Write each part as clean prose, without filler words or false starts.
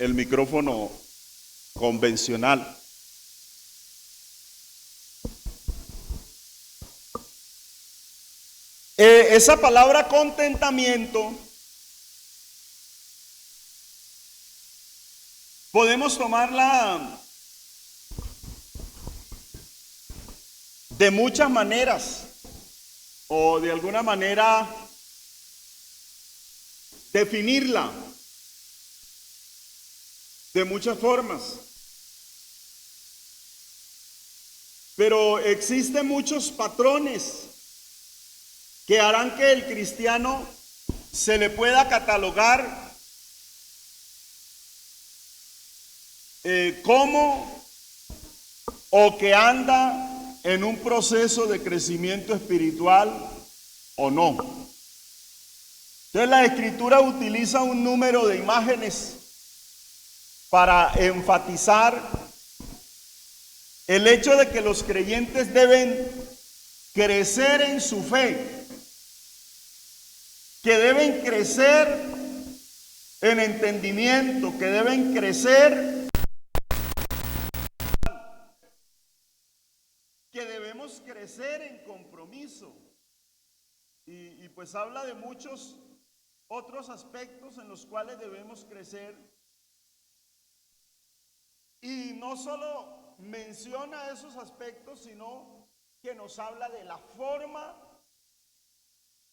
el micrófono convencional. Esa palabra contentamiento podemos tomarla de muchas maneras o de alguna manera definirla de muchas formas. Pero existen muchos patrones que harán que el cristiano se le pueda catalogar como o que anda en un proceso de crecimiento espiritual o no. Entonces la Escritura utiliza un número de imágenes para enfatizar el hecho de que los creyentes deben crecer en su fe, que deben crecer en entendimiento, que deben crecer, que debemos crecer en compromiso. Y pues habla de muchos otros aspectos en los cuales debemos crecer. Y no solo menciona esos aspectos, sino que nos habla de la forma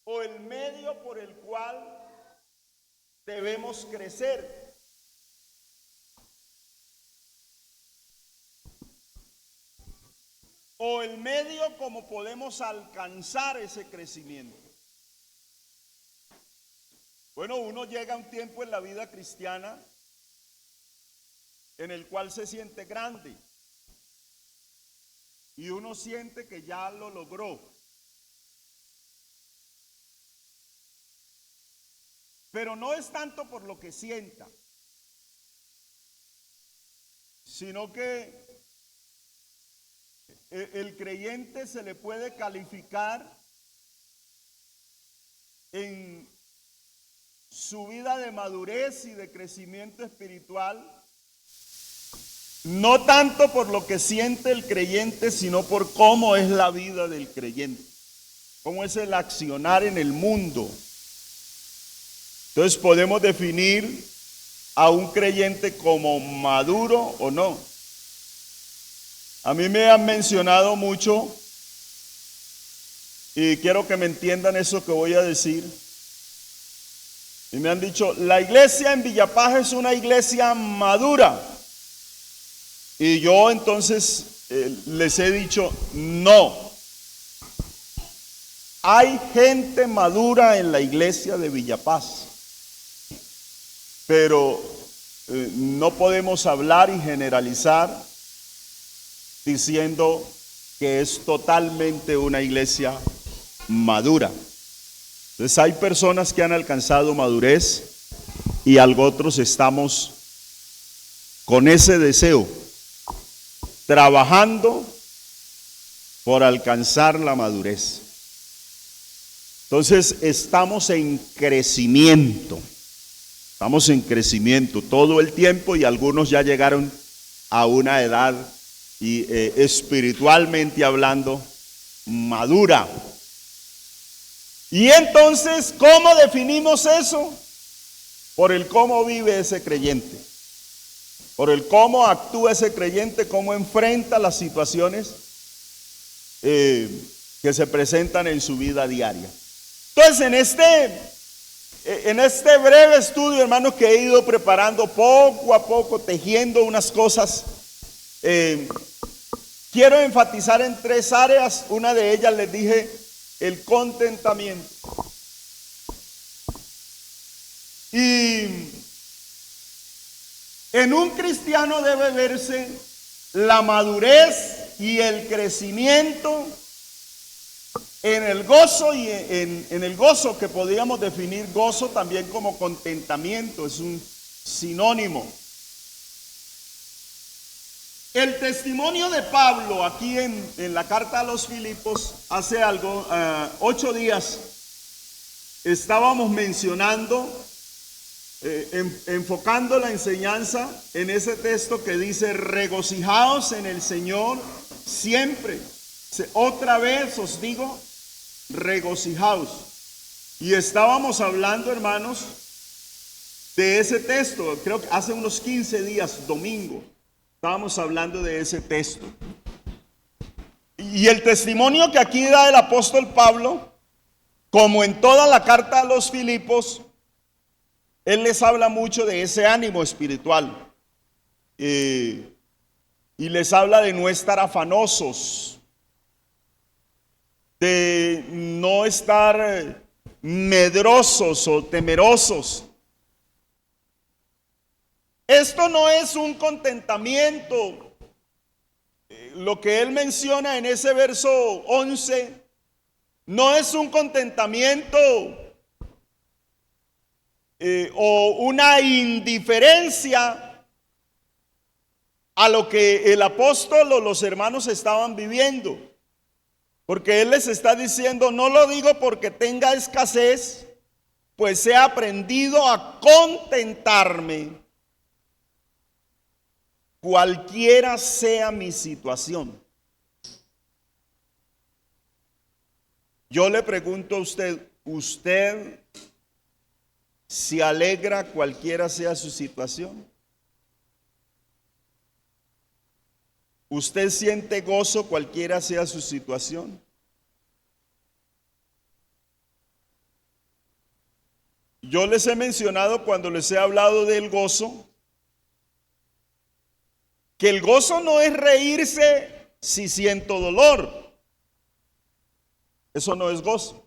o el medio por el cual debemos crecer. O el medio como podemos alcanzar ese crecimiento. Bueno, uno llega a un tiempo en la vida cristiana en el cual se siente grande y uno siente que ya lo logró. Pero no es tanto por lo que sienta, sino que el creyente se le puede calificar en su vida de madurez y de crecimiento espiritual, no tanto por lo que siente el creyente, sino por cómo es la vida del creyente, cómo es el accionar en el mundo. Entonces podemos definir a un creyente como maduro o no. A mí me han mencionado mucho, y quiero que me entiendan eso que voy a decir. Y me han dicho, la iglesia en Villapaz es una iglesia madura. Y yo entonces les he dicho, no. Hay gente madura en la iglesia de Villapaz. Pero no podemos hablar y generalizar diciendo que es totalmente una iglesia madura. Entonces hay personas que han alcanzado madurez y otros estamos con ese deseo, trabajando por alcanzar la madurez. Entonces estamos en crecimiento. Estamos en crecimiento todo el tiempo y algunos ya llegaron a una edad y espiritualmente hablando madura. Y entonces, ¿cómo definimos eso? Por el cómo vive ese creyente, por el cómo actúa ese creyente, cómo enfrenta las situaciones que se presentan en su vida diaria. Entonces, en este breve estudio, hermanos, que he ido preparando poco a poco, tejiendo unas cosas, quiero enfatizar en 3 áreas. Una de ellas les dije, el contentamiento. Y en un cristiano debe verse la madurez y el crecimiento en el gozo y en el gozo, que podríamos definir gozo también como contentamiento, es un sinónimo. El testimonio de Pablo aquí en la carta a los Filipos, hace 8 días estábamos mencionando enfocando la enseñanza en ese texto que dice: regocijaos en el Señor siempre. Otra vez os digo, regocijaos. Y estábamos hablando, hermanos, de ese texto. Creo que hace unos 15 días, domingo, estábamos hablando de ese texto. Y el testimonio que aquí da el apóstol Pablo, como en toda la carta a los Filipos, él les habla mucho de ese ánimo espiritual. Y les habla de no estar afanosos, de no estar medrosos o temerosos. Esto no es un contentamiento. Lo que él menciona en ese verso 11 no es un contentamiento o una indiferencia a lo que el apóstol o los hermanos estaban viviendo. Porque él les está diciendo: no lo digo porque tenga escasez, pues he aprendido a contentarme cualquiera sea mi situación. Yo le pregunto a usted, ¿usted se alegra cualquiera sea su situación? ¿Usted siente gozo cualquiera sea su situación? Yo les he mencionado, cuando les he hablado del gozo, que el gozo no es reírse si siento dolor. Eso no es gozo.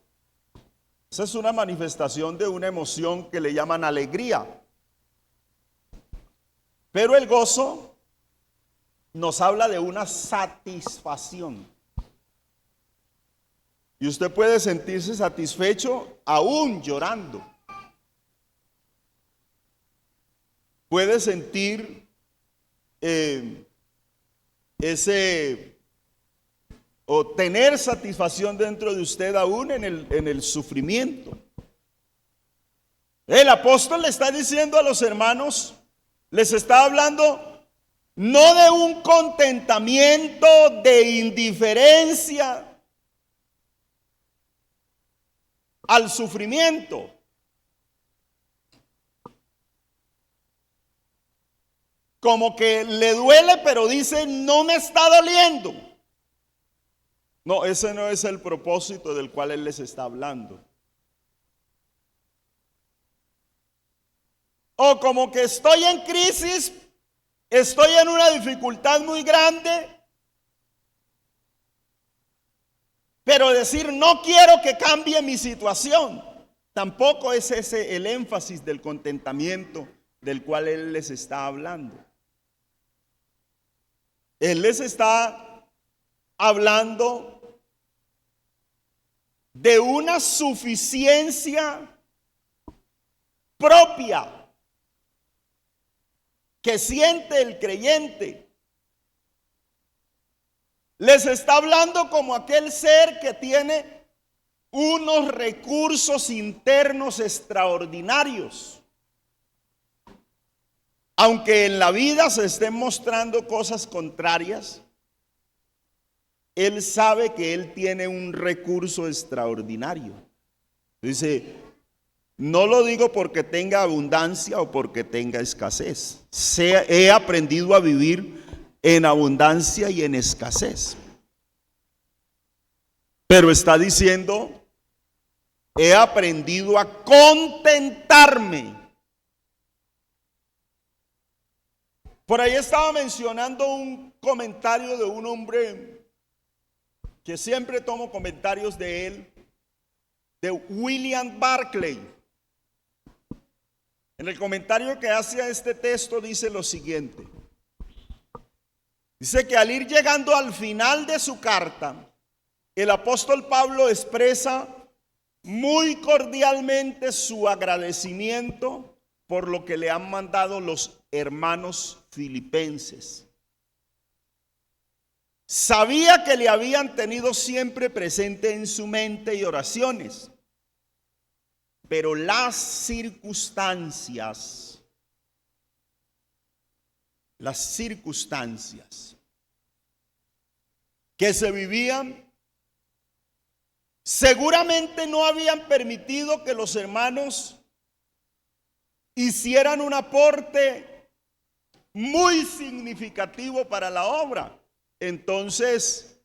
Esa es una manifestación de una emoción que le llaman alegría. Pero el gozo nos habla de una satisfacción. Y usted puede sentirse satisfecho aún llorando. Puede sentir o tener satisfacción dentro de usted aún en el sufrimiento. El apóstol le está diciendo a los hermanos, les está hablando no de un contentamiento de indiferencia al sufrimiento. Como que le duele, pero dice: no me está doliendo. No, ese no es el propósito del cual él les está hablando. O como que estoy en crisis, estoy en una dificultad muy grande, pero decir: no quiero que cambie mi situación. Tampoco es ese el énfasis del contentamiento del cual él les está hablando. Él les está hablando de una suficiencia propia que siente el creyente. Les está hablando como aquel ser que tiene unos recursos internos extraordinarios. Aunque en la vida se estén mostrando cosas contrarias, él sabe que él tiene un recurso extraordinario. Dice: no lo digo porque tenga abundancia o porque tenga escasez. He aprendido a vivir en abundancia y en escasez. Pero está diciendo: he aprendido a contentarme. Por ahí estaba mencionando un comentario de un hombre que siempre tomo comentarios de él, de William Barclay. En el comentario que hace a este texto dice lo siguiente. Dice que al ir llegando al final de su carta, el apóstol Pablo expresa muy cordialmente su agradecimiento por lo que le han mandado los hermanos filipenses. Sabía que le habían tenido siempre presente en su mente y oraciones. pero las circunstancias que se vivían seguramente no habían permitido que los hermanos hicieran un aporte muy significativo para la obra. Entonces,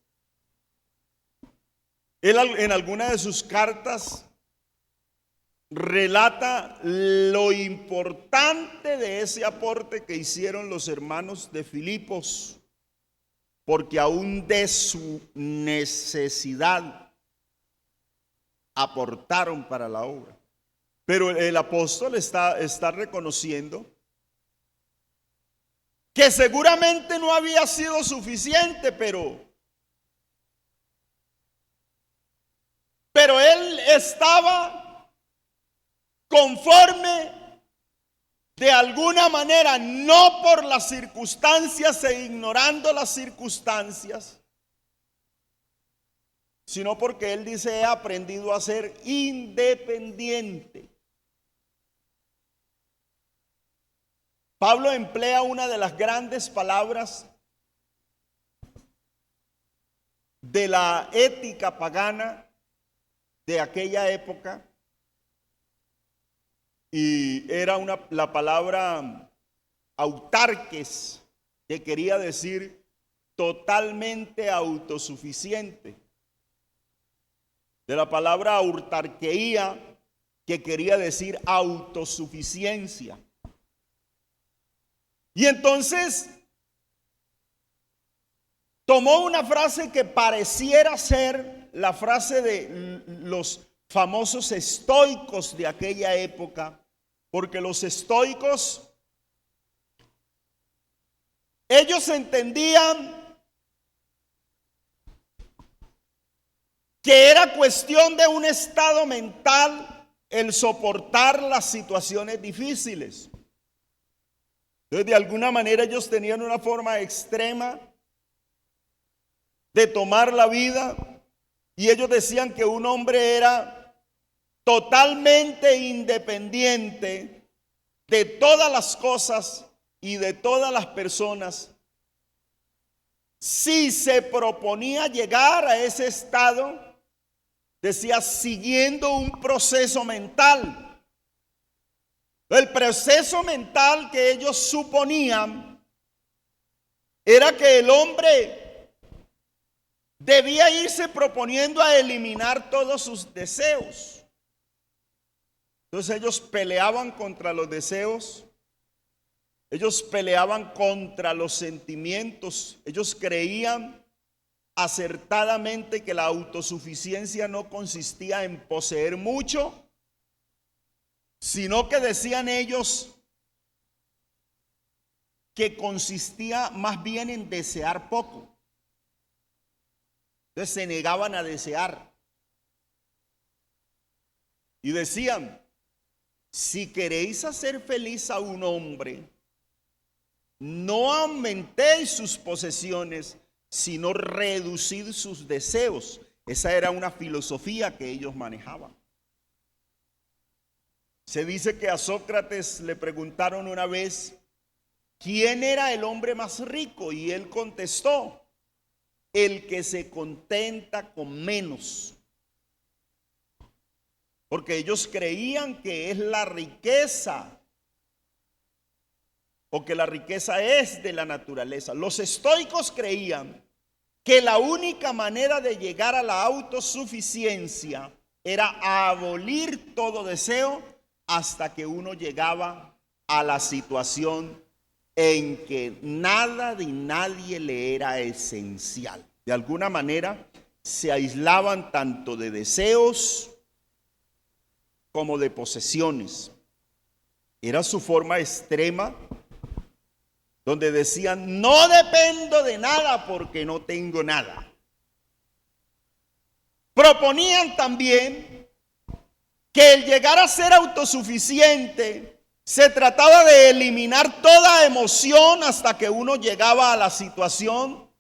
él en alguna de sus cartas relata lo importante de ese aporte que hicieron los hermanos de Filipos, porque aún de su necesidad aportaron para la obra. Pero el apóstol está reconociendo que seguramente no había sido suficiente, pero él estaba conforme de alguna manera, no por las circunstancias e ignorando las circunstancias, sino porque él dice: he aprendido a ser independiente. Pablo emplea una de las grandes palabras de la ética pagana de aquella época, y era la palabra autarques, que quería decir totalmente autosuficiente. De la palabra autarquía, que quería decir autosuficiencia. Y entonces tomó una frase que pareciera ser la frase de los famosos estoicos de aquella época, porque los estoicos, ellos entendían que era cuestión de un estado mental el soportar las situaciones difíciles. Entonces, de alguna manera ellos tenían una forma extrema de tomar la vida, y ellos decían que un hombre era totalmente independiente de todas las cosas y de todas las personas si se proponía llegar a ese estado, decía, siguiendo un proceso mental. El proceso mental que ellos suponían era que el hombre debía irse proponiendo a eliminar todos sus deseos. Entonces ellos peleaban contra los deseos, ellos peleaban contra los sentimientos, ellos creían acertadamente que la autosuficiencia no consistía en poseer mucho, sino que decían ellos que consistía más bien en desear poco. Entonces se negaban a desear y decían, si queréis hacer feliz a un hombre, no aumentéis sus posesiones, sino reducid sus deseos. Esa era una filosofía que ellos manejaban. Se dice que a Sócrates le preguntaron una vez quién era el hombre más rico, y él contestó, el que se contenta con menos. Porque ellos creían que es la riqueza, o que la riqueza es de la naturaleza. Los estoicos creían que la única manera de llegar a la autosuficiencia era abolir todo deseo hasta que uno llegaba a la situación en que nada de nadie le era esencial. De alguna manera se aislaban tanto de deseos como de posesiones. Era su forma extrema, donde decían, no dependo de nada porque no tengo nada. Proponían también que el llegar a ser autosuficiente se trataba de eliminar toda emoción hasta que uno llegaba a la situación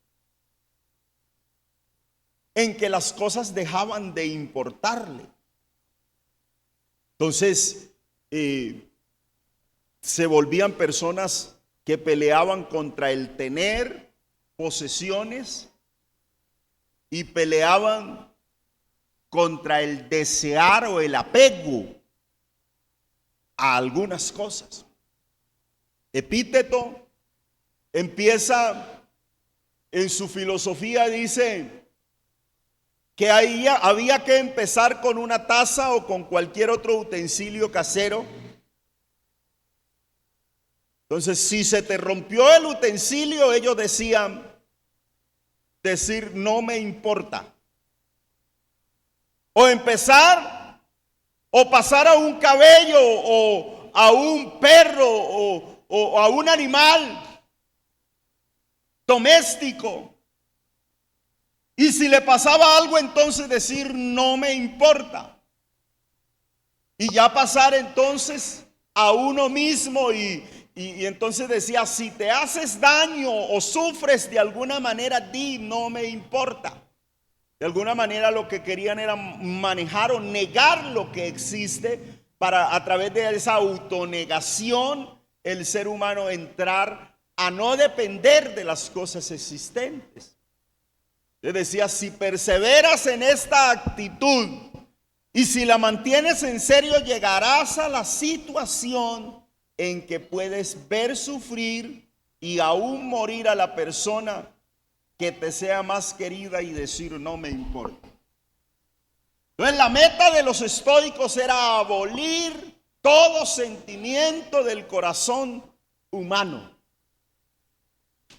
en que las cosas dejaban de importarle. Entonces, se volvían personas que peleaban contra el tener posesiones y peleaban contra el desear o el apego a algunas cosas. Epíteto empieza en su filosofía, dice que había que empezar con una taza o con cualquier otro utensilio casero. Entonces, si se te rompió el utensilio, ellos decir no me importa. O empezar, o pasar a un cabello, o a un perro, o a un animal doméstico. Y si le pasaba algo, entonces decir no me importa. Y ya pasar entonces a uno mismo y entonces decía, si te haces daño o sufres de alguna manera, di no me importa. De alguna manera lo que querían era manejar o negar lo que existe para a través de esa autonegación el ser humano entrar a no depender de las cosas existentes. Le decía, si perseveras en esta actitud y si la mantienes en serio, llegarás a la situación en que puedes ver sufrir y aún morir a la persona que te sea más querida y decir no me importa. Entonces la meta de los estoicos era abolir todo sentimiento del corazón humano,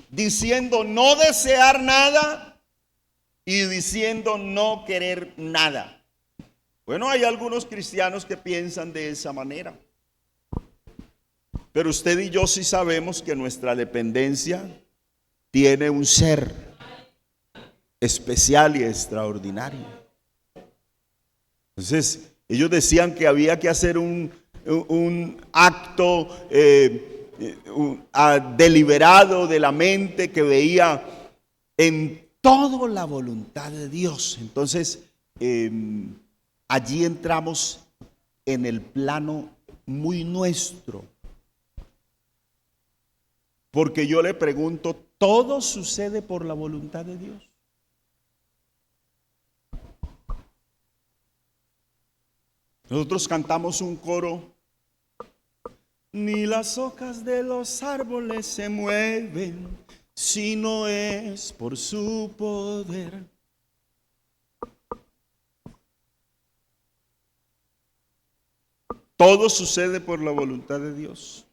diciendo no desear nada y diciendo no querer nada. Bueno, hay algunos cristianos que piensan de esa manera, pero usted y yo sí sabemos que nuestra dependencia tiene un ser especial y extraordinario. Entonces, ellos decían que había que hacer un acto deliberado de la mente que veía en todo la voluntad de Dios. Entonces, allí entramos en el plano muy nuestro. Porque yo le pregunto, ¿todo sucede por la voluntad de Dios? Nosotros cantamos un coro, ni las hojas de los árboles se mueven si no es por su poder. Todo sucede por la voluntad de Dios.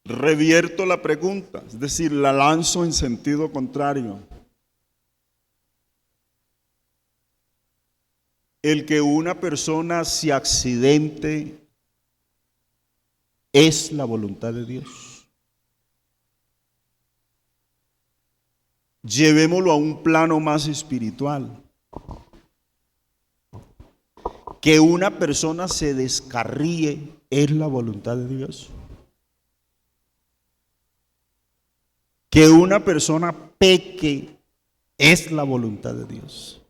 Revierto la pregunta, es decir, la lanzo en sentido contrario. El que una persona se accidente es la voluntad de Dios. Llevémoslo a un plano más espiritual. Que una persona se descarríe es la voluntad de Dios. Que una persona peque es la voluntad de Dios.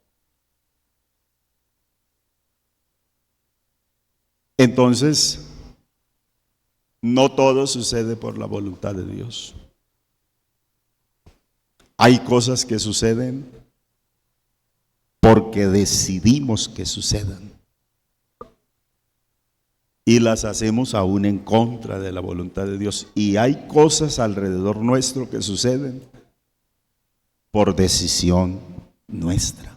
Entonces, no todo sucede por la voluntad de Dios. Hay cosas que suceden porque decidimos que sucedan. Y las hacemos aún en contra de la voluntad de Dios. Y hay cosas alrededor nuestro que suceden por decisión nuestra.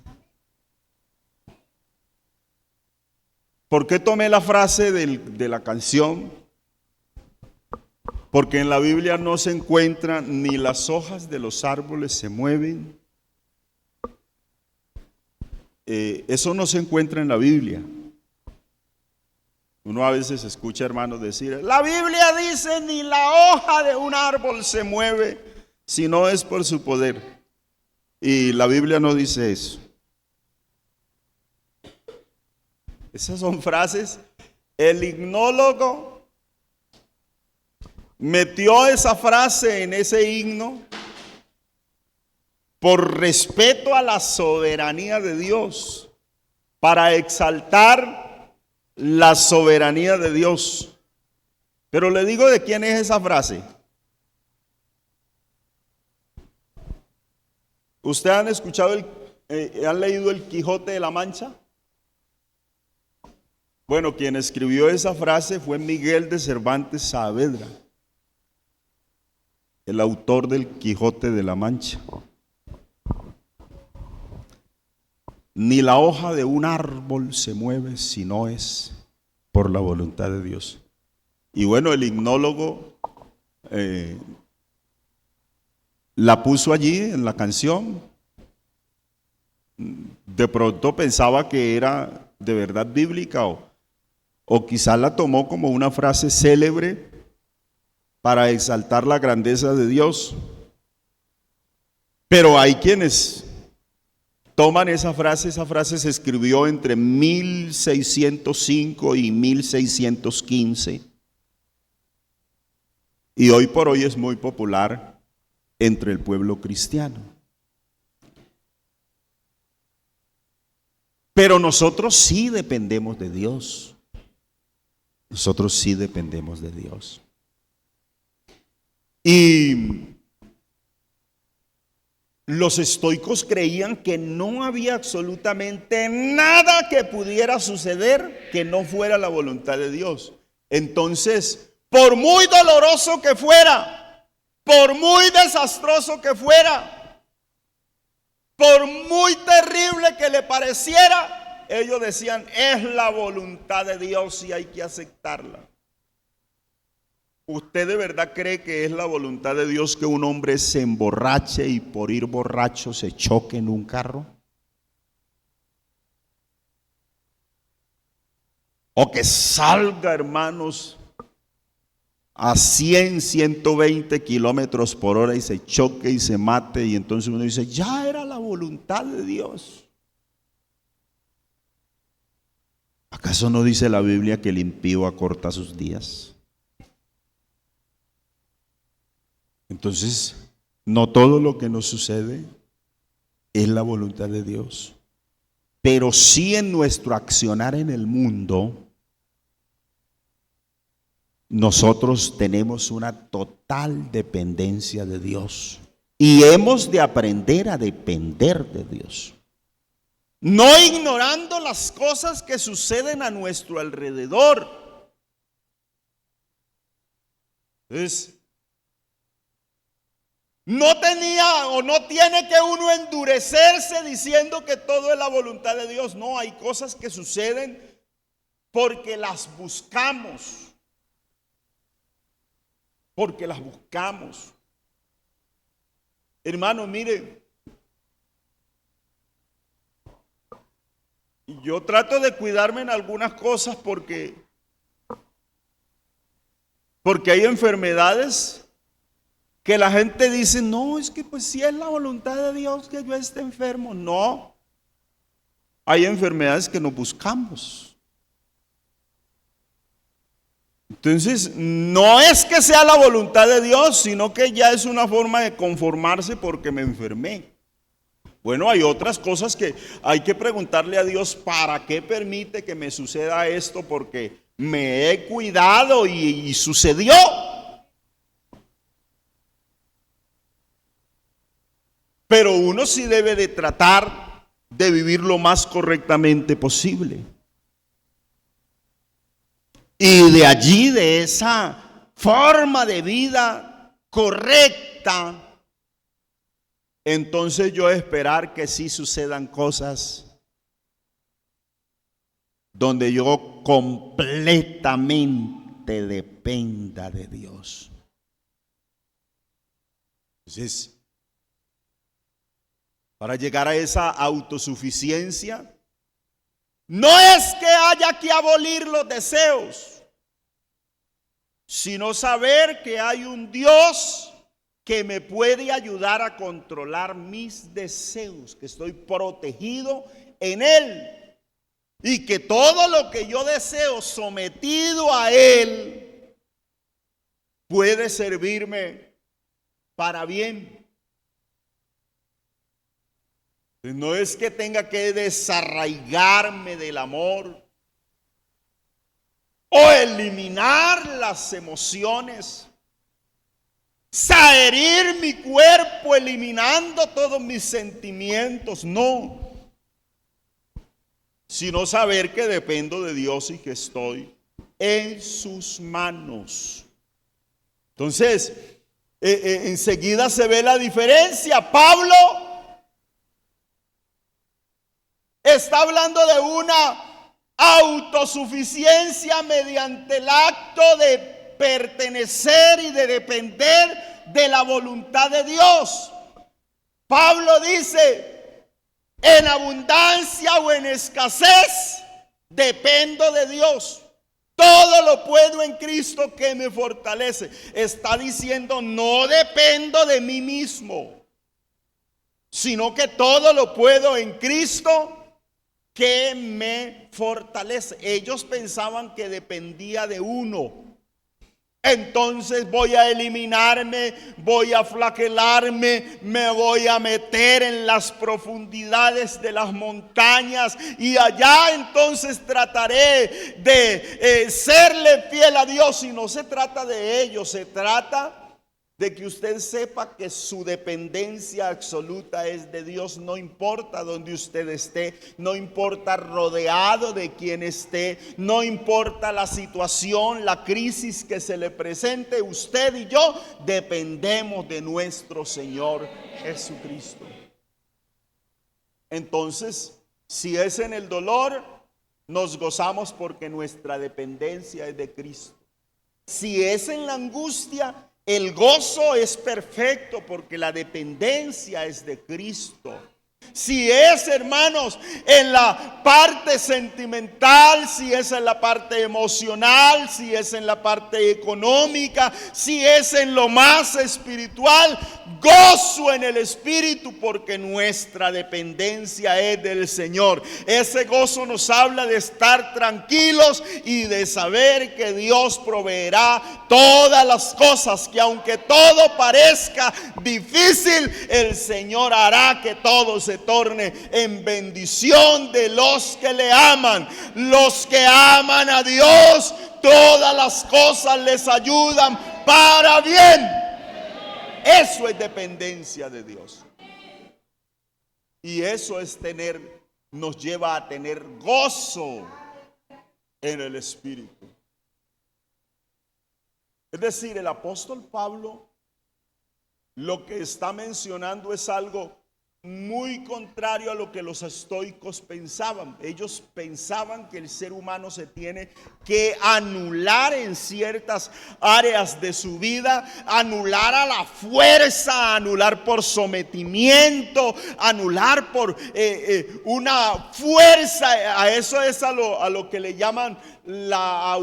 ¿Por qué tomé la frase de la canción? Porque en la Biblia no se encuentra ni las hojas de los árboles se mueven. Eso no se encuentra en la Biblia. Uno a veces escucha hermanos decir, la Biblia dice ni la hoja de un árbol se mueve si no es por su poder. Y la Biblia no dice eso. Esas son frases. El himnólogo metió esa frase en ese himno por respeto a la soberanía de Dios, para exaltar la soberanía de Dios. Pero le digo de quién es esa frase. ¿Usted han escuchado han leído El Quijote de la Mancha? Bueno, quien escribió esa frase fue Miguel de Cervantes Saavedra, el autor del Quijote de la Mancha. Ni la hoja de un árbol se mueve si no es por la voluntad de Dios. Y bueno, el himnólogo la puso allí en la canción. De pronto pensaba que era de verdad bíblica o quizás la tomó como una frase célebre para exaltar la grandeza de Dios. Pero hay quienes toman esa frase se escribió entre 1605 y 1615. Y hoy por hoy es muy popular entre el pueblo cristiano. Pero nosotros sí dependemos de Dios. Nosotros sí dependemos de Dios. Y los estoicos creían que no había absolutamente nada que pudiera suceder que no fuera la voluntad de Dios. Entonces, por muy doloroso que fuera, por muy desastroso que fuera, por muy terrible que le pareciera, ellos decían, es la voluntad de Dios y hay que aceptarla. ¿Usted de verdad cree que es la voluntad de Dios que un hombre se emborrache y por ir borracho se choque en un carro? O que salga, hermanos, a 100, 120 kilómetros por hora y se choque y se mate, y entonces uno dice, ya era la voluntad de Dios. ¿Acaso no dice la Biblia que el impío acorta sus días? Entonces, no todo lo que nos sucede es la voluntad de Dios, pero sí en nuestro accionar en el mundo, nosotros tenemos una total dependencia de Dios y hemos de aprender a depender de Dios, no ignorando las cosas que suceden a nuestro alrededor. Entonces, no tenía o no tiene que uno endurecerse diciendo que todo es la voluntad de Dios. No, hay cosas que suceden porque las buscamos. Porque las buscamos. Hermano, mire, yo trato de cuidarme en algunas cosas porque hay enfermedades que la gente dice, no, es que pues si es la voluntad de Dios que yo esté enfermo. No, hay enfermedades que no buscamos. Entonces, no es que sea la voluntad de Dios, sino que ya es una forma de conformarse porque me enfermé. Bueno, hay otras cosas que hay que preguntarle a Dios, ¿para qué permite que me suceda esto? Porque me he cuidado y sucedió. Pero uno sí debe de tratar de vivir lo más correctamente posible. Y de allí, de esa forma de vida correcta, entonces yo esperar que sí sucedan cosas donde yo completamente dependa de Dios. Entonces, para llegar a esa autosuficiencia, no es que haya que abolir los deseos, sino saber que hay un Dios que me puede ayudar a controlar mis deseos, que estoy protegido en Él y que todo lo que yo deseo sometido a Él puede servirme para bien. No es que tenga que desarraigarme del amor o eliminar las emociones, herir mi cuerpo eliminando todos mis sentimientos, no, sino saber que dependo de Dios y que estoy en sus manos. Entonces, enseguida se ve la diferencia. Pablo está hablando de una autosuficiencia mediante el acto de pertenecer y de depender de la voluntad de Dios. Pablo dice, en abundancia o en escasez, dependo de Dios. Todo lo puedo en Cristo que me fortalece. Está diciendo, no dependo de mí mismo, sino que todo lo puedo en Cristo que me fortalece. Ellos pensaban que dependía de uno. Entonces voy a eliminarme, voy a flagelarme, me voy a meter en las profundidades de las montañas y allá entonces trataré de serle fiel a Dios. Y no se trata de ello, se trata de que usted sepa que su dependencia absoluta es de Dios. No importa donde usted esté, no importa rodeado de quien esté, no importa la situación, la crisis que se le presente, usted y yo dependemos de nuestro Señor Jesucristo. Entonces, si es en el dolor, nos gozamos porque nuestra dependencia es de Cristo. Si es en la angustia, el gozo es perfecto porque la dependencia es de Cristo. Si es, hermanos, en la parte sentimental, si es en la parte emocional, si es en la parte económica, si es en lo más espiritual, gozo en el espíritu porque nuestra dependencia es del Señor. Ese gozo nos habla de estar tranquilos y de saber que Dios proveerá todas las cosas, que aunque todo parezca difícil, el Señor hará que todo se torne en bendición de los que le aman. Los que aman a Dios, todas las cosas les ayudan para bien. Eso es dependencia de Dios. Y eso es nos lleva a tener gozo en el Espíritu. Es decir, el apóstol Pablo lo que está mencionando es algo muy contrario a lo que los estoicos pensaban. Ellos pensaban que el ser humano se tiene que anular en ciertas áreas de su vida, anular a la fuerza, anular por sometimiento, anular por una fuerza. A eso es a lo que le llaman la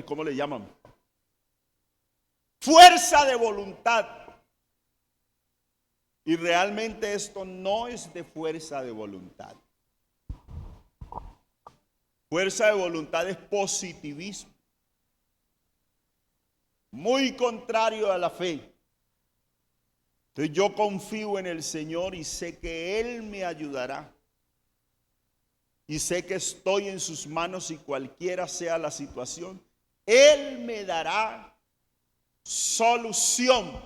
¿cómo le llaman? Fuerza de voluntad. Y realmente esto no es de fuerza de voluntad. Fuerza de voluntad es positivismo, muy contrario a la fe. Entonces yo confío en el Señor y sé que Él me ayudará. Y sé que estoy en sus manos y cualquiera sea la situación, Él me dará solución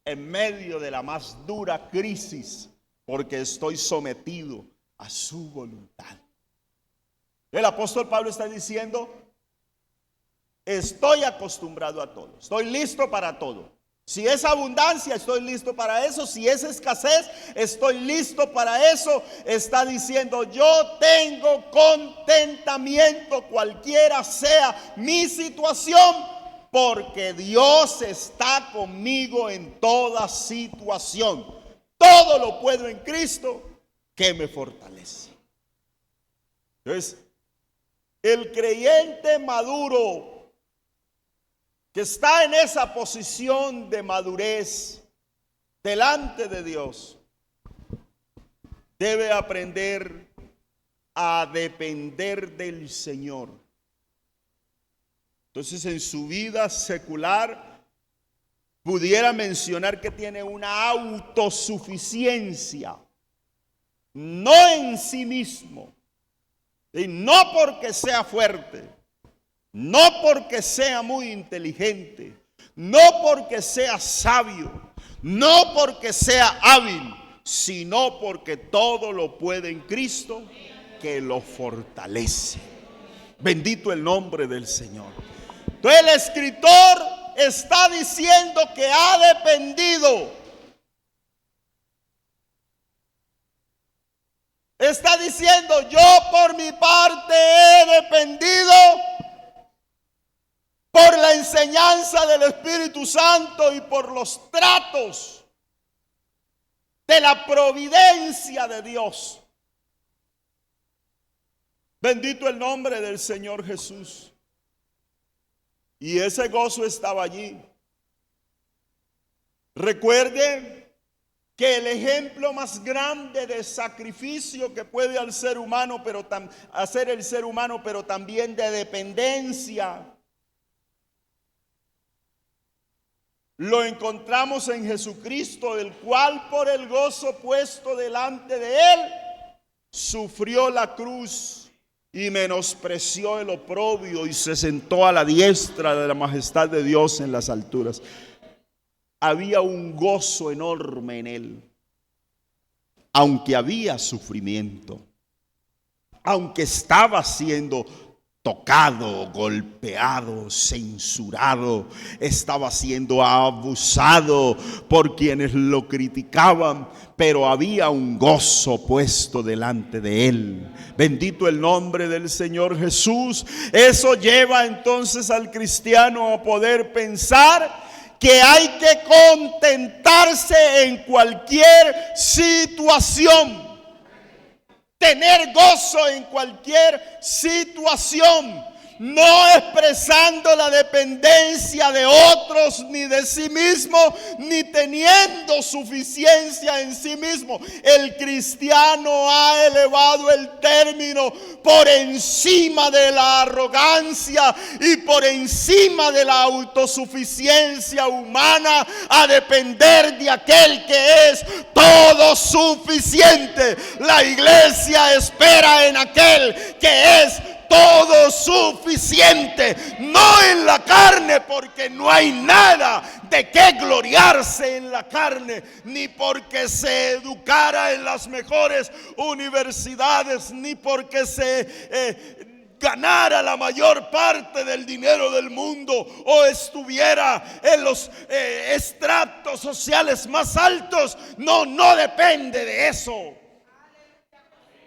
en medio de la más dura crisis, porque estoy sometido a su voluntad. El apóstol Pablo está diciendo, estoy acostumbrado a todo, estoy listo para todo. Si es abundancia, estoy listo para eso. Si es escasez, estoy listo para eso. Está diciendo, yo tengo contentamiento cualquiera sea mi situación, porque Dios está conmigo en toda situación. Todo lo puedo en Cristo que me fortalece. Entonces, el creyente maduro que está en esa posición de madurez delante de Dios debe aprender a depender del Señor. Entonces, en su vida secular pudiera mencionar que tiene una autosuficiencia, no en sí mismo, y no porque sea fuerte, no porque sea muy inteligente, no porque sea sabio, no porque sea hábil, sino porque todo lo puede en Cristo que lo fortalece. Bendito el nombre del Señor. Entonces el escritor está diciendo que ha dependido. Está diciendo: yo por mi parte he dependido por la enseñanza del Espíritu Santo y por los tratos de la providencia de Dios. Bendito el nombre del Señor Jesús. Y ese gozo estaba allí. Recuerde que el ejemplo más grande de sacrificio que puede hacer el ser humano, pero también de dependencia, lo encontramos en Jesucristo, el cual por el gozo puesto delante de él sufrió la cruz y menospreció el oprobio y se sentó a la diestra de la majestad de Dios en las alturas. Había un gozo enorme en él, aunque había sufrimiento, aunque estaba siendo tocado, golpeado, censurado, estaba siendo abusado por quienes lo criticaban, pero había un gozo puesto delante de él. Bendito el nombre del Señor Jesús. Eso lleva entonces al cristiano a poder pensar que hay que contentarse en cualquier situación, tener gozo en cualquier situación, no expresando la dependencia de otros ni de sí mismo, ni teniendo suficiencia en sí mismo. El cristiano ha elevado el término por encima de la arrogancia y por encima de la autosuficiencia humana a depender de aquel que es todo suficiente. La iglesia espera en aquel que es todo suficiente, no en la carne, porque no hay nada de qué gloriarse en la carne, ni porque se educara en las mejores universidades, ni porque se ganara la mayor parte del dinero del mundo o estuviera en los estratos sociales más altos. No depende de eso.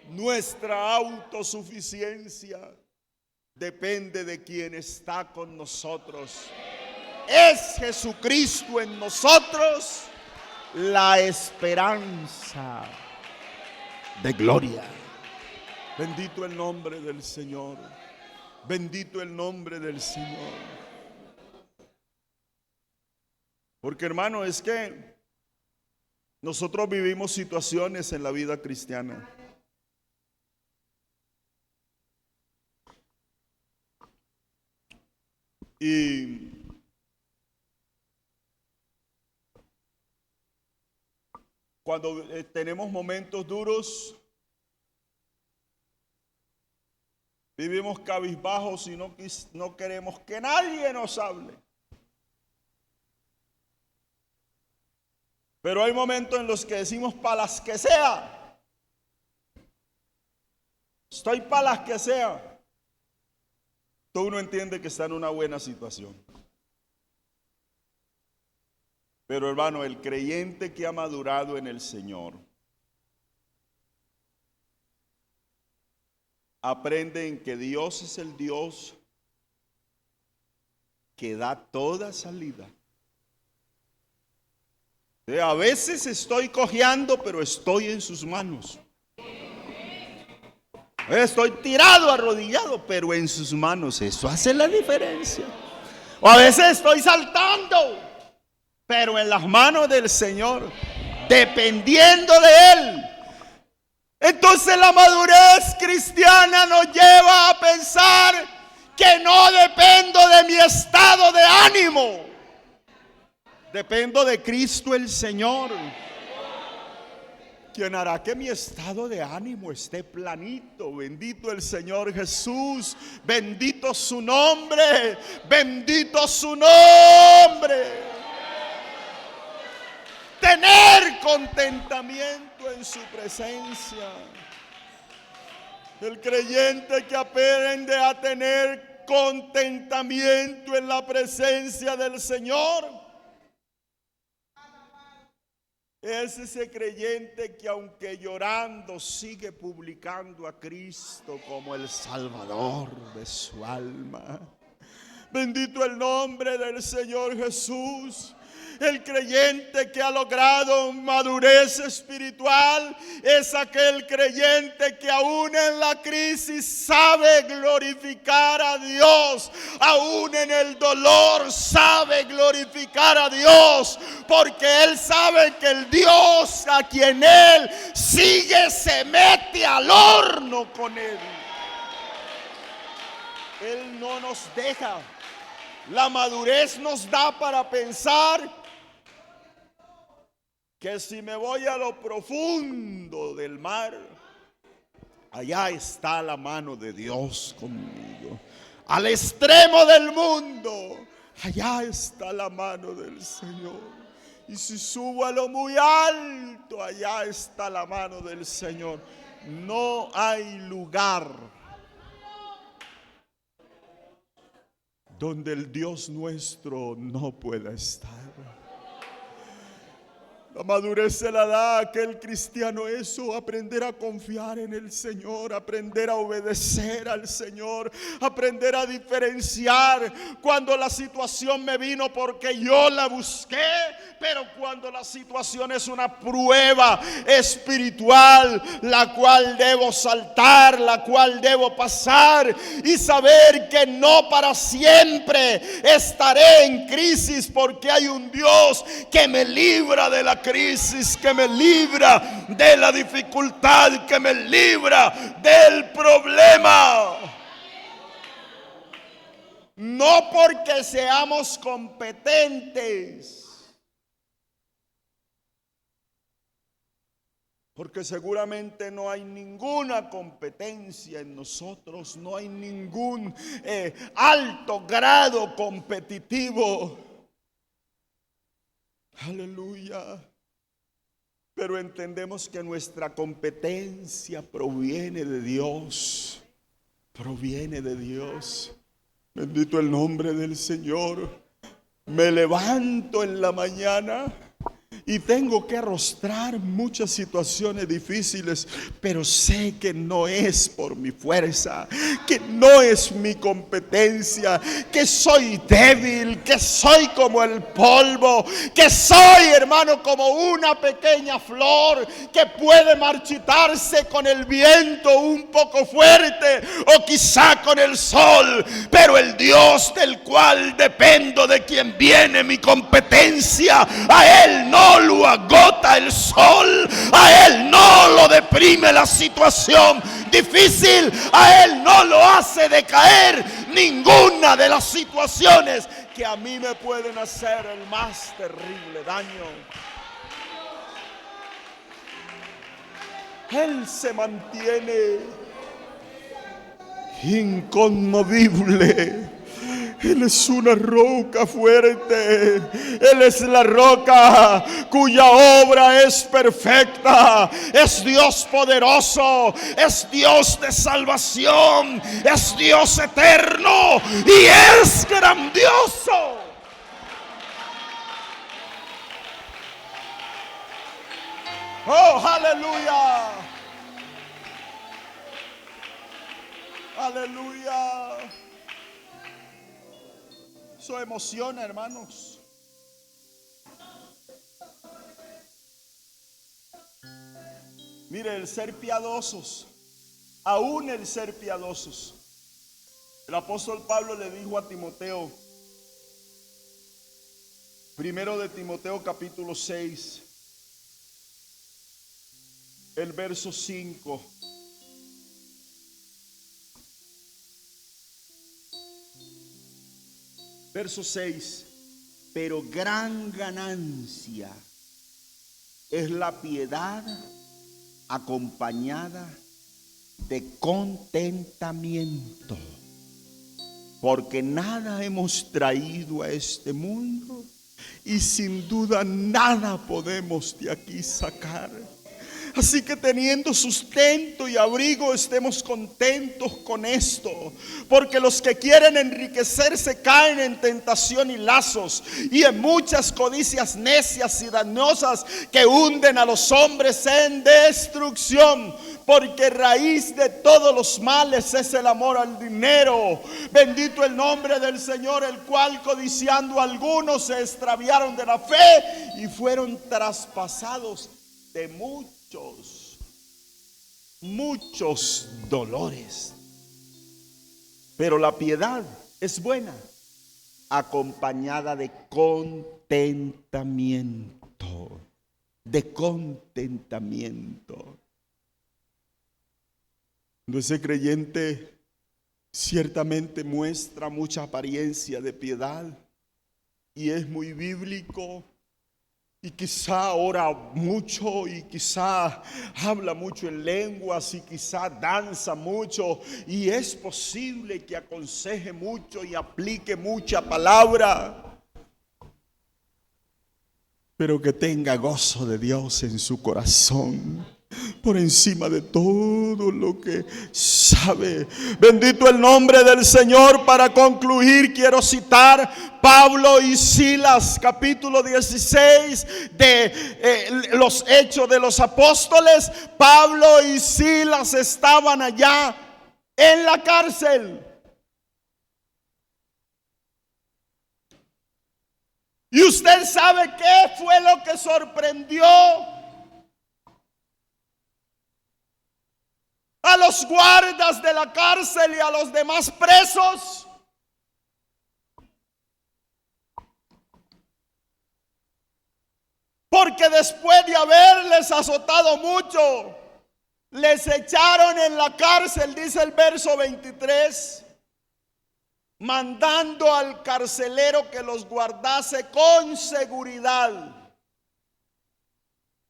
Nuestra autosuficiencia depende de quien está con nosotros. Es Jesucristo en nosotros la esperanza de gloria. Bendito el nombre del Señor. Bendito el nombre del Señor. Porque, hermano, es que nosotros vivimos situaciones en la vida cristiana. Y cuando tenemos momentos duros, vivimos cabizbajos y no queremos que nadie nos hable. Pero hay momentos en los que decimos: para las que sea, estoy para las que sea. Todo uno entiende que está en una buena situación. Pero, hermano, el creyente que ha madurado en el Señor aprende en que Dios es el Dios que da toda salida. A veces estoy cojeando, pero estoy en sus manos. Estoy tirado, arrodillado, pero en sus manos. Eso hace la diferencia. O a veces estoy saltando, pero en las manos del Señor, dependiendo de Él. Entonces la madurez cristiana nos lleva a pensar que no dependo de mi estado de ánimo. Dependo de Cristo el Señor, quien hará que mi estado de ánimo esté planito. Bendito el Señor Jesús, bendito su nombre, bendito su nombre. Tener contentamiento en su presencia. El creyente que aprende a tener contentamiento en la presencia del Señor es ese creyente que, aunque llorando, sigue publicando a Cristo como el Salvador de su alma. Bendito el nombre del Señor Jesús. El creyente que ha logrado madurez espiritual es aquel creyente que aún en la crisis sabe glorificar a Dios. Aún en el dolor sabe glorificar a Dios, porque él sabe que el Dios a quien él sigue se mete al horno con él. Él no nos deja. La madurez nos da para pensar que si me voy a lo profundo del mar, allá está la mano de Dios conmigo. Al extremo del mundo, allá está la mano del Señor. Y si subo a lo muy alto, allá está la mano del Señor. No hay lugar donde el Dios nuestro no pueda estar. La madurez se la da a aquel cristiano eso, aprender a confiar en el Señor, aprender a obedecer al Señor, aprender a diferenciar cuando la situación me vino porque yo la busqué, pero cuando la situación es una prueba espiritual, la cual debo saltar, la cual debo pasar y saber que no para siempre estaré en crisis, porque hay un Dios que me libra de la crisis, que me libra de la dificultad, que me libra del problema. No porque seamos competentes, porque seguramente no hay ninguna competencia en nosotros, no hay ningún alto grado competitivo. Aleluya. Pero entendemos que nuestra competencia proviene de Dios. Proviene de Dios. Bendito el nombre del Señor. Me levanto en la mañana y tengo que arrostrar muchas situaciones difíciles, pero sé que no es por mi fuerza, que no es mi competencia, que soy débil, que soy como el polvo, que soy, hermano, como una pequeña flor que puede marchitarse con el viento un poco fuerte o quizá con el sol, pero el Dios del cual dependo, de quien viene mi competencia, a Él no lo agota el sol, a Él no lo deprime la situación difícil, a Él no lo hace decaer ninguna de las situaciones que a mí me pueden hacer el más terrible daño. Él se mantiene inconmovible. Él es una roca fuerte. Él es la roca cuya obra es perfecta. Es Dios poderoso. Es Dios de salvación. Es Dios eterno. Y es grandioso. Oh, aleluya. Aleluya. Eso emociona, hermanos. Mire, el ser piadosos, aún el ser piadosos. El apóstol Pablo le dijo a Timoteo, primero de Timoteo capítulo 6, el verso 5. Verso 6. Pero gran ganancia es la piedad acompañada de contentamiento, porque nada hemos traído a este mundo y sin duda nada podemos de aquí sacar. Así que teniendo sustento y abrigo, estemos contentos con esto, porque los que quieren enriquecerse caen en tentación y lazos y en muchas codicias necias y dañosas que hunden a los hombres en destrucción, porque raíz de todos los males es el amor al dinero. Bendito el nombre del Señor, el cual codiciando algunos se extraviaron de la fe y fueron traspasados de muchos dolores. Pero la piedad es buena, acompañada de contentamiento, Cuando ese creyente ciertamente muestra mucha apariencia de piedad y es muy bíblico, y quizá ora mucho, y quizá habla mucho en lenguas, y quizá danza mucho, y es posible que aconseje mucho y aplique mucha palabra, pero que tenga gozo de Dios en su corazón por encima de todo lo que sabe. Bendito el nombre del Señor. Para concluir, quiero citar Pablo y Silas, capítulo 16 de los Hechos de los Apóstoles. Pablo y Silas estaban allá en la cárcel. Y usted sabe qué fue lo que sorprendió a los guardas de la cárcel y a los demás presos. Porque después de haberles azotado mucho, les echaron en la cárcel, dice el verso 23, mandando al carcelero que los guardase con seguridad,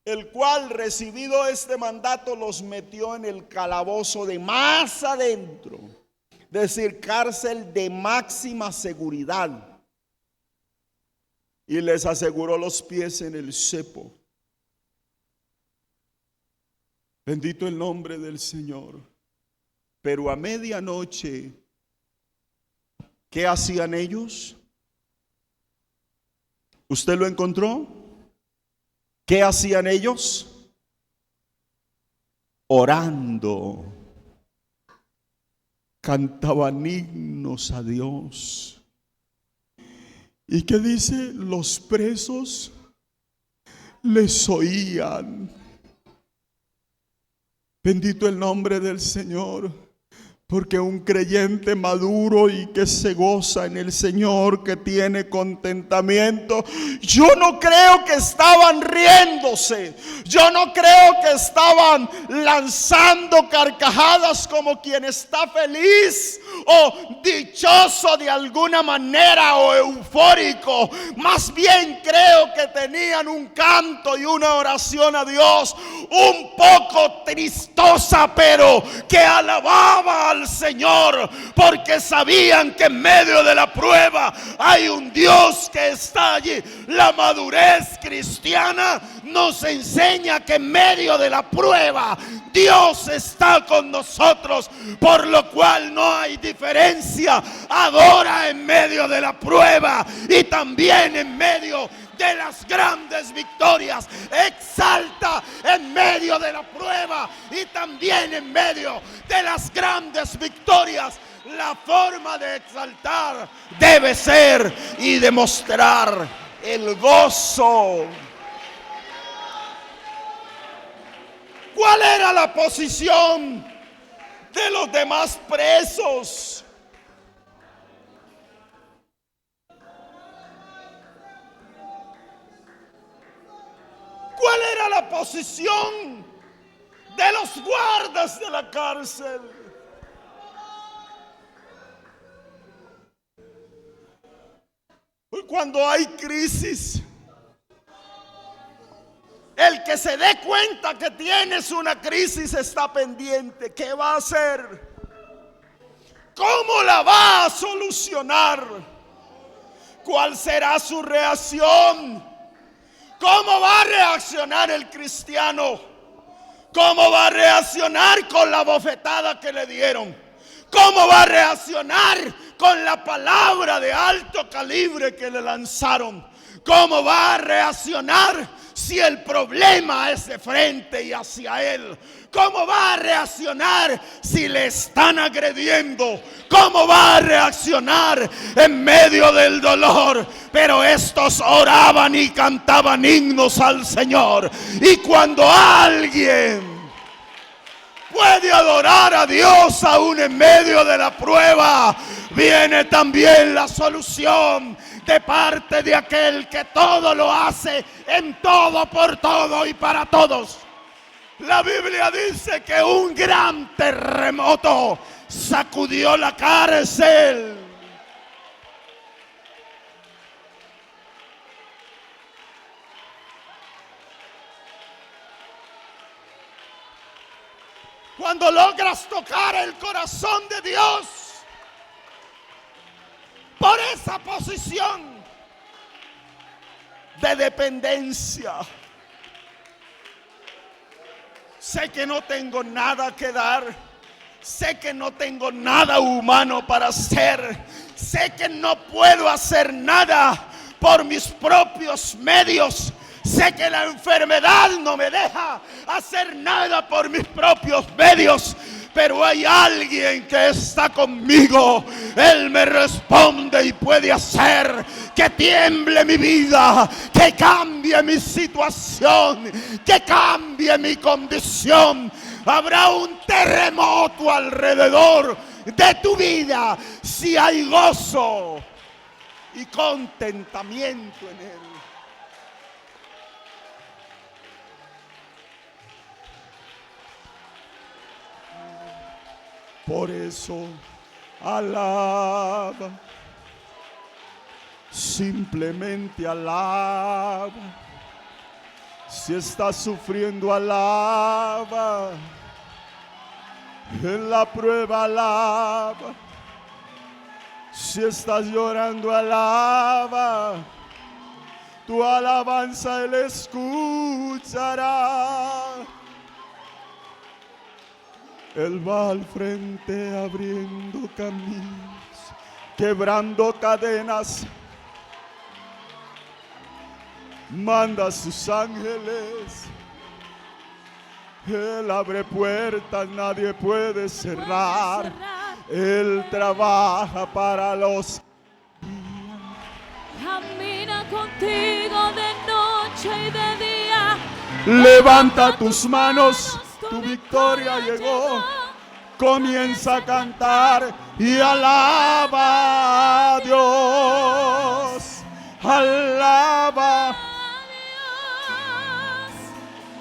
el cual, recibido este mandato, los metió en el calabozo de más adentro, es decir, cárcel de máxima seguridad, y les aseguró los pies en el cepo. Bendito el nombre del Señor. Pero a medianoche, ¿qué hacían ellos? ¿Usted lo encontró? ¿Qué hacían ellos? Orando. Cantaban himnos a Dios. ¿Y qué dice? Los presos les oían. Bendito el nombre del Señor. Porque un creyente maduro y que se goza en el Señor, que tiene contentamiento, yo no creo que estaban riéndose, yo no creo que estaban lanzando carcajadas como quien está feliz o dichoso de alguna manera o eufórico. Más bien creo que tenían un canto y una oración a Dios un poco tristosa, pero que alababa al Señor, porque sabían que en medio de la prueba hay un Dios que está allí. La madurez cristiana nos enseña que en medio de la prueba Dios está con nosotros, por lo cual no hay diferencia. Adora en medio de la prueba y también en medio de las grandes victorias. Exalta en medio de la prueba y también en medio de las grandes victorias. La forma de exaltar debe ser y demostrar el gozo. ¿Cuál era la posición de los demás presos? ¿Cuál era la posición de los guardas de la cárcel? cuando hay crisis. El que se dé cuenta que tienes una crisis está pendiente. ¿Qué va a hacer? ¿Cómo la va a solucionar? ¿Cuál será su reacción? ¿Cómo va a reaccionar el cristiano? ¿Cómo va a reaccionar con la bofetada que le dieron? ¿Cómo va a reaccionar con la palabra de alto calibre que le lanzaron? ¿Cómo va a reaccionar si el problema es de frente y hacia él? ¿Cómo va a reaccionar si le están agrediendo? ¿Cómo va a reaccionar en medio del dolor? Pero estos oraban y cantaban himnos al Señor. Y cuando alguien puede adorar a Dios aún en medio de la prueba, viene también la solución de parte de aquel que todo lo hace en todo, por todo y para todos. La Biblia dice que un gran terremoto sacudió la cárcel. Cuando logras tocar el corazón de Dios por esa posición de dependencia. Sé que no tengo nada que dar. Sé que no tengo nada humano para hacer. Sé que no puedo hacer nada por mis propios medios. Sé que la enfermedad no me deja hacer nada por mis propios medios. Pero hay alguien que está conmigo. Él me responde y puede hacer que tiemble mi vida, que cambie mi situación, que cambie mi condición. Habrá un terremoto alrededor de tu vida si hay gozo y contentamiento en él. Por eso alaba, simplemente alaba. Si estás sufriendo, alaba. En la prueba, alaba. Si estás llorando, alaba. Tu alabanza Él escuchará. Él va al frente abriendo caminos, quebrando cadenas. Manda a sus ángeles. Él abre puertas, nadie puede cerrar. Él trabaja para los que camina contigo de noche y de día. Levanta tus manos, tu victoria llegó. Comienza a cantar y alaba a Dios. Alaba,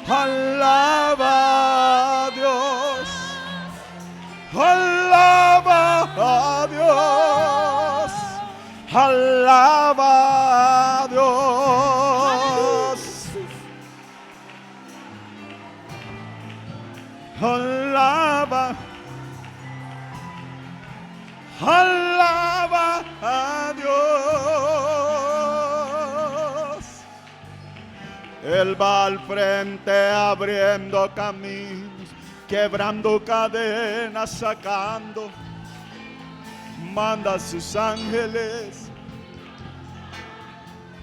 alaba a Dios. Alaba a Dios. Alaba a Dios. Alaba, alaba a Dios. Él va al frente abriendo caminos, quebrando cadenas, sacando. Manda a sus ángeles.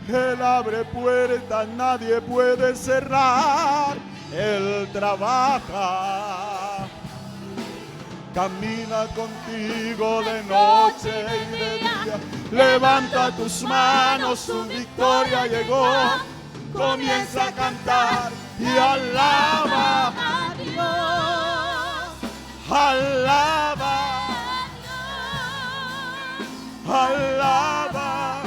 Él abre puertas, nadie puede cerrar. Él trabaja, camina contigo de noche y de día. Levanta tus manos, su victoria llegó. Comienza a cantar y alaba a Dios. Alaba, alaba,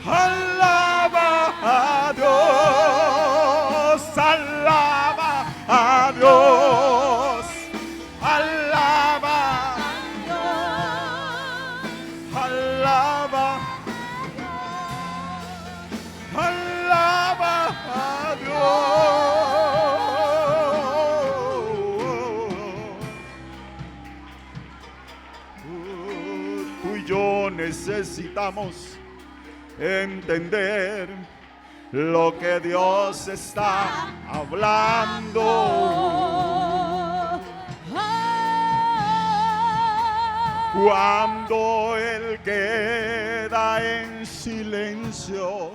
alaba a Dios, alaba a Dios, alaba, alaba, yo necesitamos entender lo que Dios está hablando. Cuando Él queda en silencio,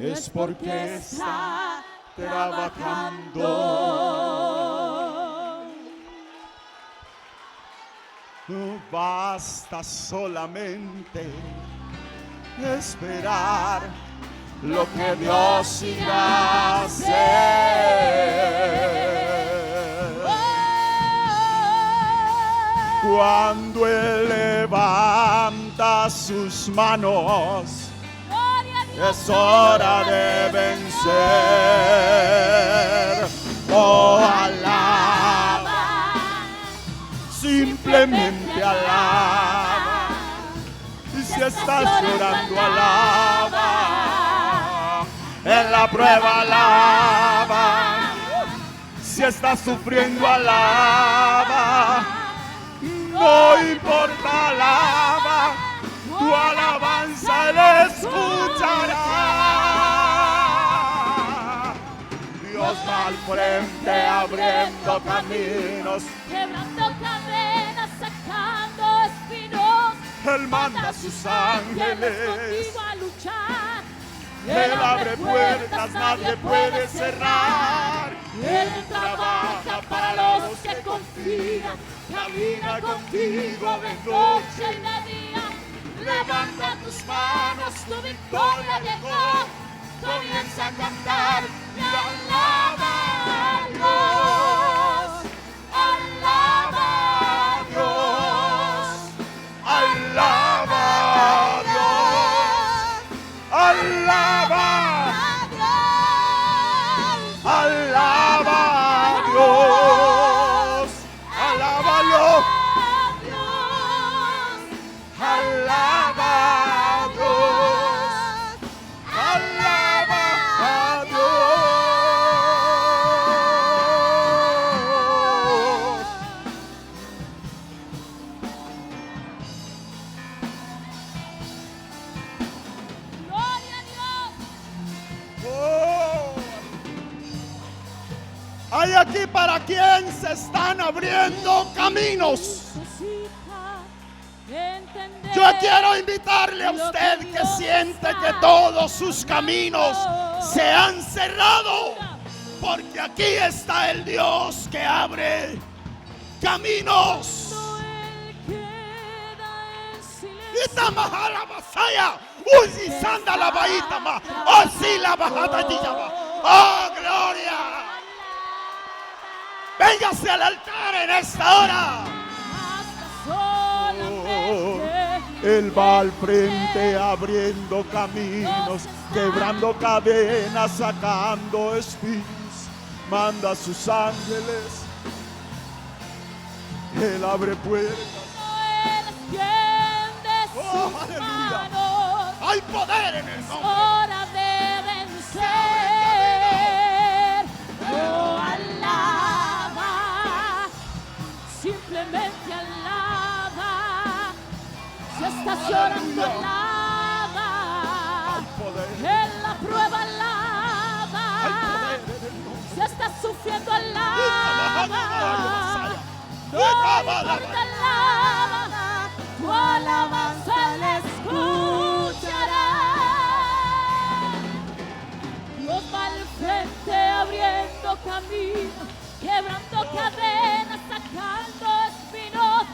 es porque está trabajando. Basta solamente esperar lo que Dios irá a hacer. Cuando Él levanta sus manos, es hora de vencer. Oh, alaba, simplemente alaba. Y si estás llorando, alaba. En la prueba, alaba. Si estás sufriendo, alaba. No importa, alaba. Tu alabanza Él escuchará. Dios va al frente abriendo caminos, quebrando cadenas, sacando espinos. Él manda a sus ángeles contigo a luchar. Él abre puertas, nadie puede cerrar. Él trabaja para los que confían. Camina contigo de noche y de día. Levanta tus manos, tu victoria llegó. Comienza a cantar y alaba a Dios. Alaba a Dios. Alaba a Dios. Alaba a Dios. Alaba a Dios. Alábalo. Alaba a Dios. Alaba a Dios. Gloria a Dios. Oh. Hay aquí para quien se están abriendo caminos. Yo quiero invitarle a usted que siente que todos sus caminos se han cerrado, porque aquí está el Dios que abre caminos. Ita mahala masaya, uzi sanda la baita ma, oh sí la bajada llama, oh gloria. Véngase al altar en esta hora. Él va al frente abriendo caminos, quebrando cadenas, sacando espinos. Manda a sus ángeles. Él abre puertas. Él extiende sus aleluya. manos. Hay poder en el nombre. Hora de vencer. Oh, alaba. Simplemente alaba. Si estás llorando, alaba. En la prueba, alaba. Si estás sufriendo, alaba. No importa, alaba. Tu alabanza le escuchará. Dios va al frente abriendo caminos, quebrando cadenas, sacando espinos.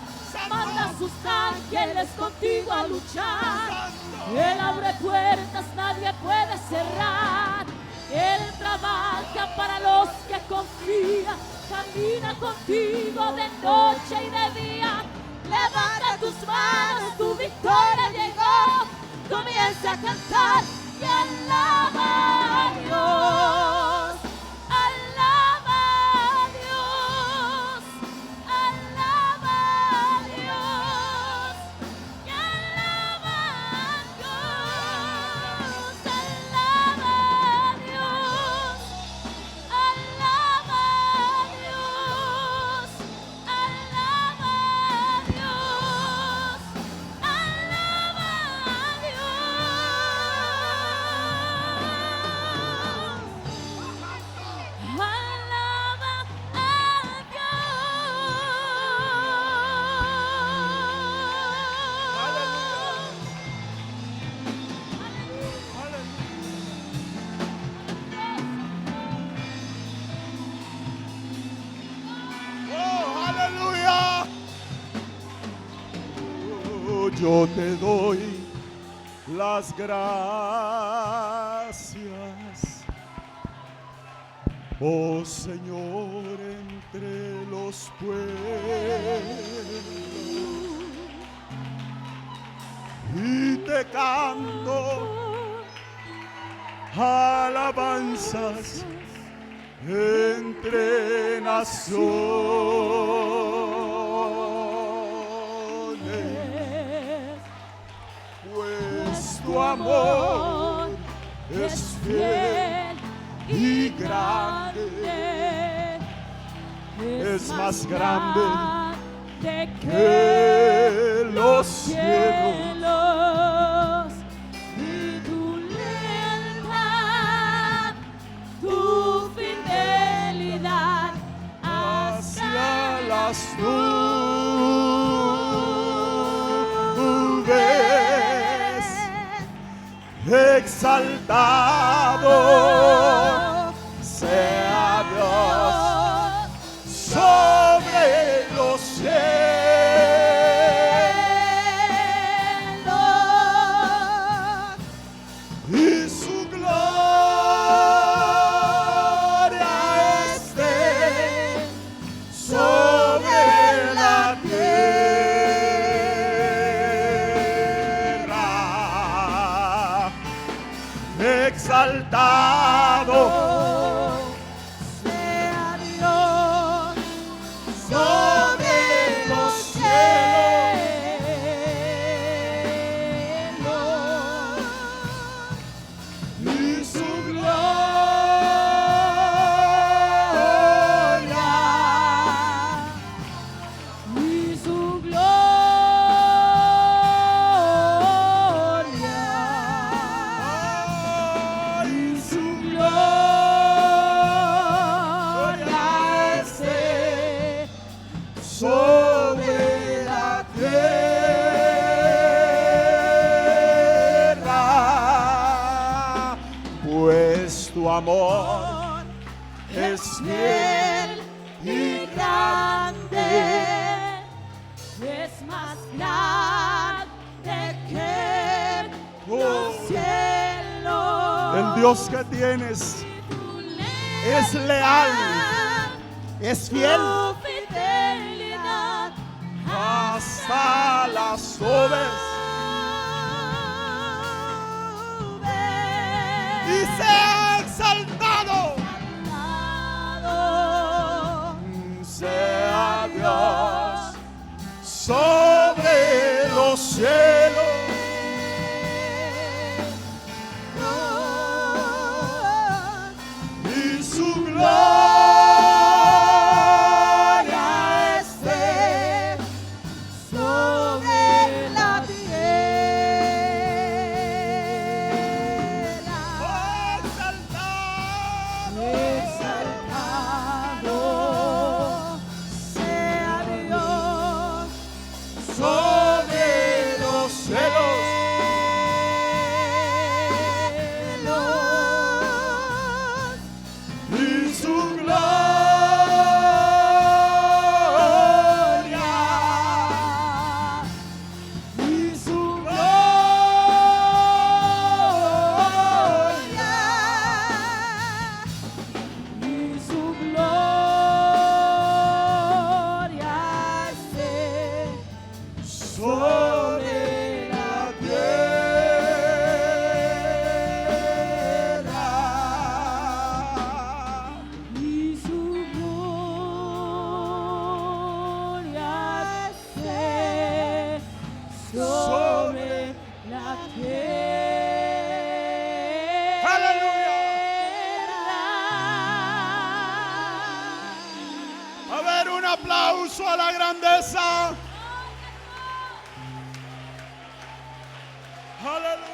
Manda a sus ángeles contigo a luchar. Él abre puertas, nadie puede cerrar. Él trabaja para los que confían. Camina contigo de noche y de día. Levanta tus manos, tu victoria llegó. Comienza a cantar y alaba a Dios. Alaba a Dios. Alaba a Dios. Y alaba a Dios. Alaba a Dios. Alaba a Dios. Alaba a Dios. Alaba yo te doy las gracias, oh Señor, entre los pueblos, y te canto alabanzas entre naciones, pues tu amor es fiel y grande, es más grande que los cielos, y tu lealtad, tu fidelidad hacia las nubes. Exaltado sea Dios sobre los cielos, y su gloria esté sobre la tierra. Exaltado sea Dios sobre los cielos, y su gloria, y su gloria, y su gloria esté sobre la tierra, pues tu amor es fiel y grande, es más grande que los cielos. el Dios que tienes es leal, es fiel Tu fidelidad hasta las nubes, y sea exaltado sea Dios sobre los cielos, y su gloria esté sobre la tierra. exaltado. Exaltado sea Dios Sobre los cielos, y su gloria, y su gloria, y su gloria esté sobre la tierra, y su gloria esté sobre la tierra. ¡Aleluya! A ver, un aplauso a la grandeza. Aleluya.